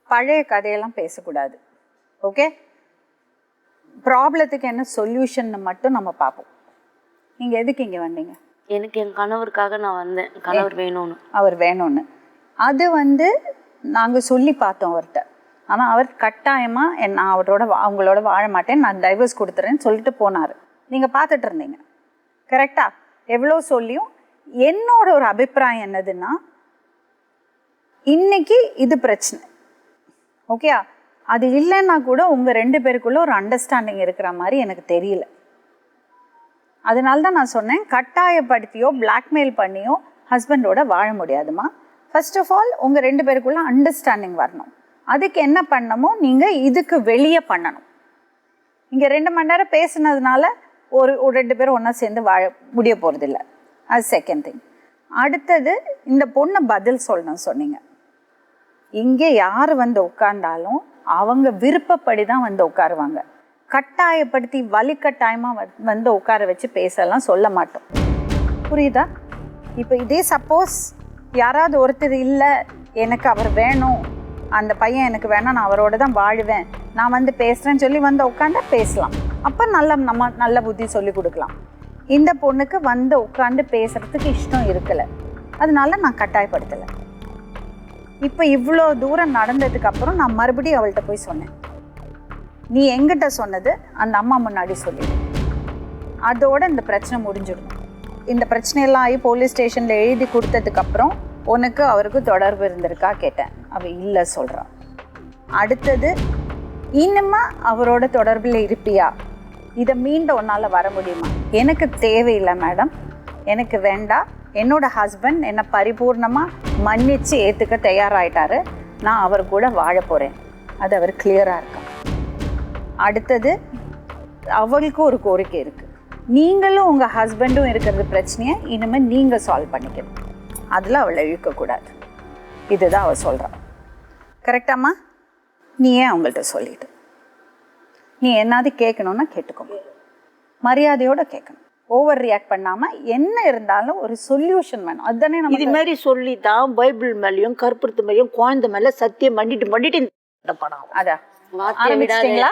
பழைய கதையெல்லாம் பேசக்கூடாது. ஓகே, ப்ராப்ளத்துக்கு என்ன சொல்யூஷன் மட்டும் நம்ம பார்ப்போம். நீங்கள் எதுக்கு இங்கே வந்தீங்க? எனக்கு என் கணவருக்காக நான் வந்தேன். கணவர் வேணும்னு. அவர் வேணும்னு அது நாங்கள் சொல்லி பார்த்தோம் அவர்கிட்ட. ஆனால் அவர் கட்டாயமாக நான் அவங்களோட வாழ மாட்டேன், நான் டைவர்ஸ் கொடுத்துறேன்னு சொல்லிட்டு போனார். நீங்கள் பார்த்துட்டு இருந்தீங்க கரெக்டாக. எவ்வளோ சொல்லியும் என்னோட ஒரு அபிப்பிராயம் என்னதுன்னா, இன்னைக்கு இது பிரச்சனை ஓகே, அது இல்லைன்னா கூட உங்கள் 2 பேருக்குள்ள ஒரு அண்டர்ஸ்டாண்டிங் இருக்கிற மாதிரி எனக்கு தெரியல. அதனால தான் நான் சொன்னேன், கட்டாயப்படுத்தியோ பிளாக்மெயில் பண்ணியோ ஹஸ்பண்டோட வாழ முடியாதுமா. ஃபர்ஸ்ட் ஆஃப் ஆல் உங்கள் 2 பேருக்குள்ள அண்டர்ஸ்டாண்டிங் வரணும். அதுக்கு என்ன பண்ணணுமோ நீங்கள் இதுக்கு வெளியே பண்ணணும். இங்கே 2 மணி நேரம் பேசுனதுனால ஒரு 2 பேரும் ஒன்றா சேர்ந்து வாழ முடிய போகிறதில்ல. அது செகண்ட் திங். அடுத்தது, இந்த பொண்ணை பதில் சொல்லணும் சொன்னீங்க. இங்கே யார் உட்கார்ந்தாலும் அவங்க விருப்பப்படி தான் உட்காருவாங்க. கட்டாயப்படுத்தி வலிக்கட்டாயமாக உட்கார வச்சு பேசலாம் சொல்ல மாட்டோம். புரியுதா? இப்போ இதே சப்போஸ் யாராவது ஒருத்தர் இல்லை, எனக்கு அவர் வேணும், அந்த பையன் எனக்கு வேணாம், நான் அவரோட தான் வாழுவேன், நான் பேசுகிறேன்னு சொல்லி உட்காந்தா பேசலாம். அப்போ நம்ம நல்ல புத்தி சொல்லி கொடுக்கலாம். இந்த பொண்ணுக்கு உட்காந்து பேசுகிறதுக்கு இஷ்டம் இருக்கலை, அதனால நான் கட்டாயப்படுத்தலை. இப்போ இவ்வளோ தூரம் நடந்ததுக்கப்புறம் நான் மறுபடியும் அவள்கிட்ட போய் சொன்னேன், நீ எங்கிட்ட சொன்னது அந்த அம்மா முன்னாடி சொல்லி, அதோட இந்த பிரச்சனை முடிஞ்சிடும். இந்த பிரச்சனையெல்லாம் ஆகி போலீஸ் ஸ்டேஷனில் எழுதி கொடுத்ததுக்கப்புறம் உனக்கு அவருக்கு தொடர்பு இருந்திருக்கா கேட்டேன். அவள் இல்லை சொல்கிறான். அடுத்தது, இன்னுமா அவரோட தொடர்பில் இருப்பியா, இதை மீண்ட உன்னால் வர முடியுமா? எனக்கு தேவையில்லை மேடம், எனக்கு வேண்டாம். என்னோட ஹஸ்பண்ட் என்னை பரிபூர்ணமாக மன்னிச்சு ஏற்றுக்க தயாராகிட்டாரு, நான் அவர் கூட வாழ போகிறேன். அது அவர் கிளியராக இருக்கான். அடுத்தது, அவளுக்கு ஒரு கோரிக்கை இருக்குது, நீங்களும் உங்கள் ஹஸ்பண்டும் இருக்கிறது பிரச்சனையை இனிமேல் நீங்கள் சால்வ் பண்ணிக்கணும், அதில் அவளை இழுக்கக்கூடாது. இதுதான் அவள் சொல்கிறான். கரெக்டாம்மா? நீ ஏன் அவங்கள்ட்ட சொல்லிட்டு, நீ என்னாவது கேட்கணுன்னா கேட்டுக்கோங்க, மரியாதையோடு கேட்கணும், ஓவர் ரியாக்ட் பண்ணாமல். என்ன இருந்தாலும் ஒரு சொல்யூஷன் வேணும். அதுதானே நம்ம இது மாதிரி சொல்லி தான் பைபிள் மேலேயும் கற்பூரத்து மேலேயும் குழந்தை மேலே சத்தியம் பண்ணிட்டு படம். அதான் ஆரம்பிச்சிட்டிங்களா?